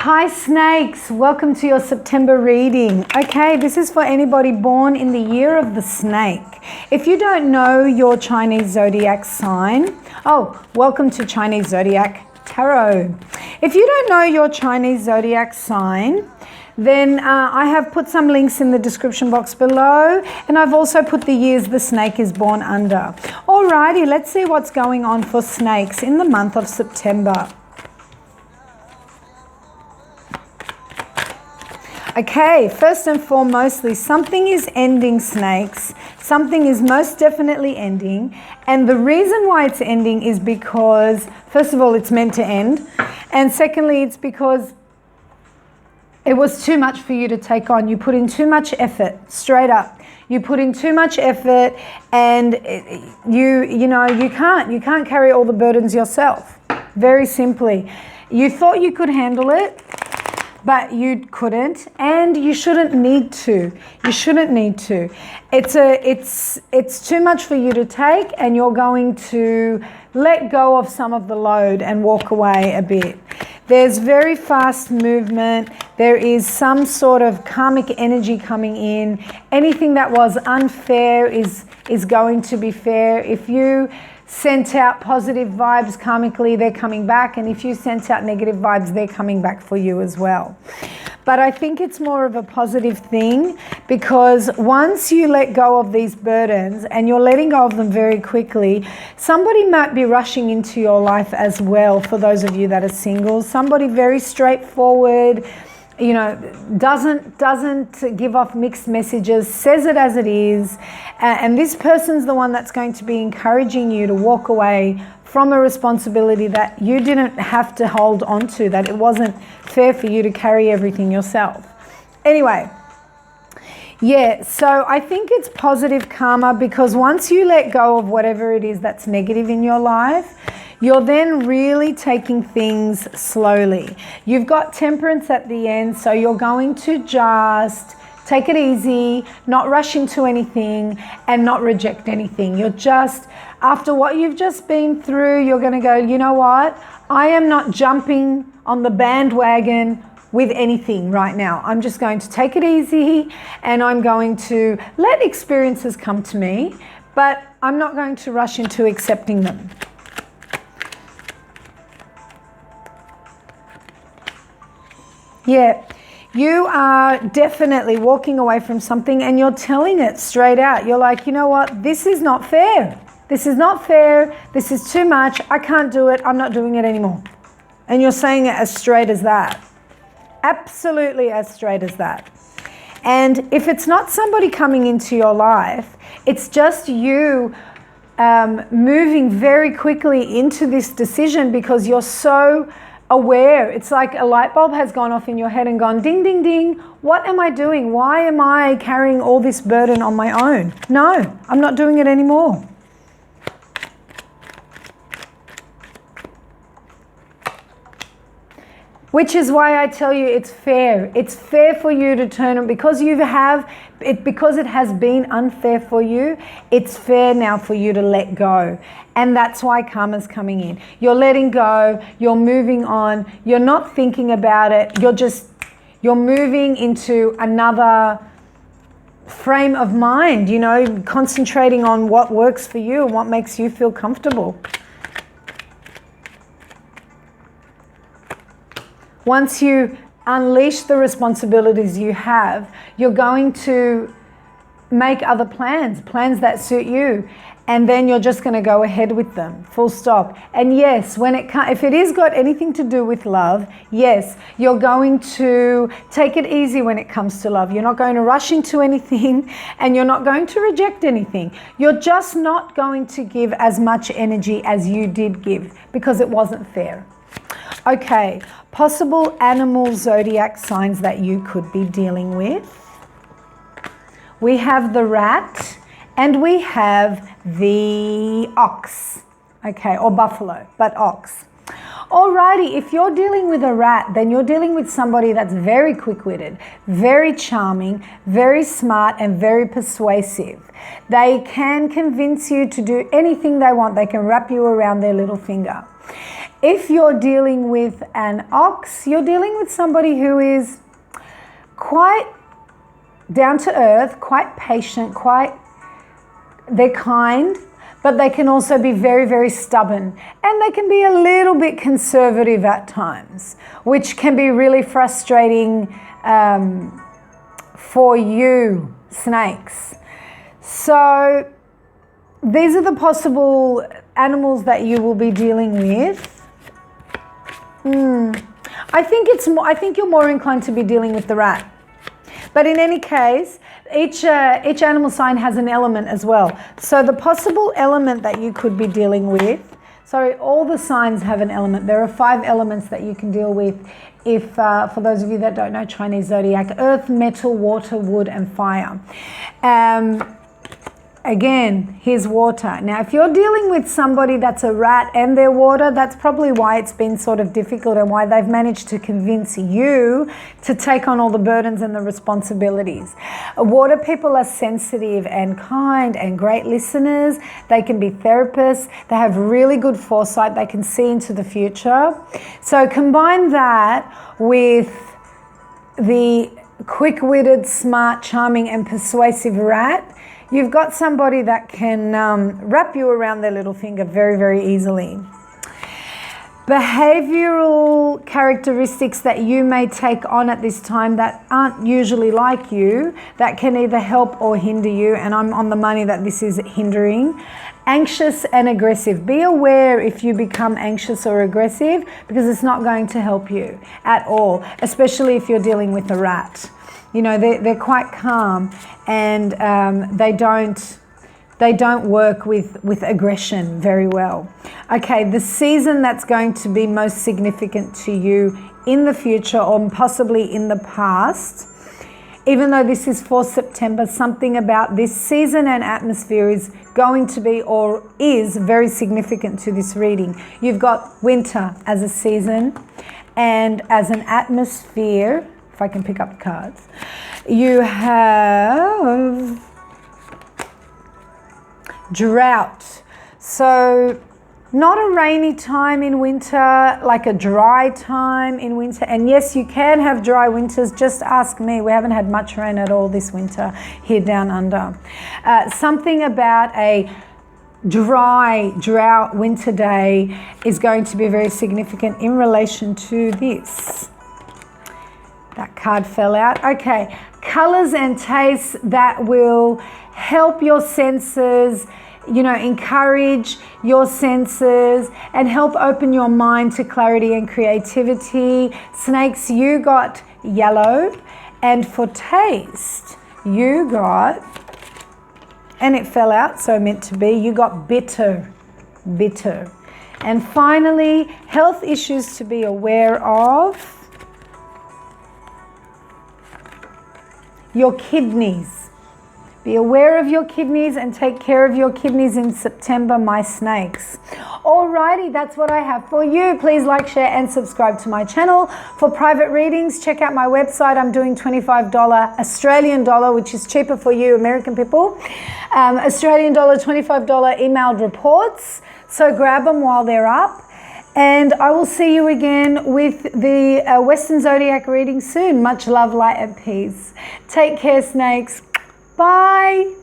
Hi snakes, welcome to your September reading. Okay, this is for anybody born in the year of the snake. If you don't know your Chinese zodiac sign, welcome to Chinese Zodiac Tarot. If you don't know your Chinese zodiac sign, then I have put some links in the description box below, and I've also put the years the snake is born under. Alrighty, let's see what's going on for snakes in the month of September. Okay, first and foremostly, something is ending, snakes. Something is most definitely ending. And the reason why it's ending is because, first of all, it's meant to end. And secondly, it's because it was too much for you to take on. You put in too much effort, straight up. You put in too much effort, and you can't carry all the burdens yourself. Very simply. You thought you could handle it, but you couldn't, and you shouldn't need to. You shouldn't need to. It's too much for you to take, and you're going to let go of some of the load and walk away a bit. There's very fast movement. There is some sort of karmic energy coming in. Anything that was unfair is going to be fair. If you sent out positive vibes karmically, they're coming back. And if you sent out negative vibes, they're coming back for you as well. But I think it's more of a positive thing, because once you let go of these burdens, and you're letting go of them very quickly, somebody might be rushing into your life as well. For those of you that are single, somebody very straightforward, doesn't give off mixed messages, says it as it is. And this person's the one that's going to be encouraging you to walk away from a responsibility that you didn't have to hold on to, that it wasn't fair for you to carry everything yourself. Anyway, yeah, so I think it's positive karma, because once you let go of whatever it is that's negative in your life, you're then really taking things slowly. You've got temperance at the end, so you're going to just take it easy, not rush into anything, and not reject anything. You're just, after what you've just been through, you're going to go, you know what? I am not jumping on the bandwagon with anything right now. I'm just going to take it easy, and I'm going to let experiences come to me, but I'm not going to rush into accepting them. Yeah, you are definitely walking away from something, and you're telling it straight out. You're like, you know what? This is not fair. This is not fair. This is too much. I can't do it. I'm not doing it anymore. And you're saying it as straight as that. Absolutely as straight as that. And if it's not somebody coming into your life, it's just you moving very quickly into this decision, because you're so aware. It's like a light bulb has gone off in your head and gone ding, ding, ding. What am I doing? Why am I carrying all this burden on my own? No, I'm not doing it anymore. Which is why I tell you it's fair. It's fair for you to turn it, because because it has been unfair for you, it's fair now for you to let go. And that's why karma's coming in. You're letting go, you're moving on, you're not thinking about it, you're moving into another frame of mind, concentrating on what works for you and what makes you feel comfortable. Once you unleash the responsibilities you have, you're going to make other plans that suit you, and then you're just going to go ahead with them, full stop. And yes, if it has got anything to do with love, yes, you're going to take it easy when it comes to love. You're not going to rush into anything, and you're not going to reject anything. You're just not going to give as much energy as you did give, because it wasn't fair. Okay, possible animal zodiac signs that you could be dealing with. We have the rat, and we have the ox. Okay, or buffalo, but ox. Alrighty, if you're dealing with a rat, then you're dealing with somebody that's very quick-witted, very charming, very smart, and very persuasive. They can convince you to do anything they want. They can wrap you around their little finger. If you're dealing with an ox, you're dealing with somebody who is quite down to earth, quite patient, they're kind, but they can also be very, very stubborn, and they can be a little bit conservative at times, which can be really frustrating for you, snakes. So these are the possible animals that you will be dealing with. I think you're more inclined to be dealing with the rat. But in any case, each animal sign has an element as well. So the possible element that you could be dealing with, sorry, all the signs have an element. There are 5 elements that you can deal with if, for those of you that don't know Chinese zodiac: earth, metal, water, wood, and fire. Again, here's water. Now, if you're dealing with somebody that's a rat and they're water, that's probably why it's been sort of difficult and why they've managed to convince you to take on all the burdens and the responsibilities. Water people are sensitive and kind and great listeners. They can be therapists. They have really good foresight. They can see into the future. So combine that with the quick-witted, smart, charming, and persuasive rat. You've got somebody that can wrap you around their little finger very, very easily. Behavioral characteristics that you may take on at this time that aren't usually like you, that can either help or hinder you, and I'm on the money that this is hindering. Anxious and aggressive. Be aware if you become anxious or aggressive, because it's not going to help you at all, especially if you're dealing with a rat. You know, they're quite calm, and they don't work with aggression very well. Okay, the season that's going to be most significant to you in the future, or possibly in the past, even though this is for September, something about this season and atmosphere is going to be, or is, very significant to this reading. You've got winter as a season, and as an atmosphere, if I can pick up the cards, you have drought. So not a rainy time in winter, like a dry time in winter. And yes, you can have dry winters. Just ask me. We haven't had much rain at all this winter here down under. Something about a drought winter day is going to be very significant in relation to this. That card fell out. Okay, colors and tastes that will help your senses, you know, encourage your senses and help open your mind to clarity and creativity. Snakes, you got yellow, and for taste, you got, and it fell out, so meant to be, you got bitter. And finally, health issues to be aware of. Your kidneys. Be aware of your kidneys and take care of your kidneys in September, my snakes. Alrighty, that's what I have for you. Please like, share, and subscribe to my channel. For private readings, check out my website. I'm doing $25 Australian dollar, which is cheaper for you American people. Australian dollar, $25 emailed reports. So grab them while they're up. And I will see you again with the Western Zodiac reading soon. Much love, light, and peace. Take care, snakes. Bye.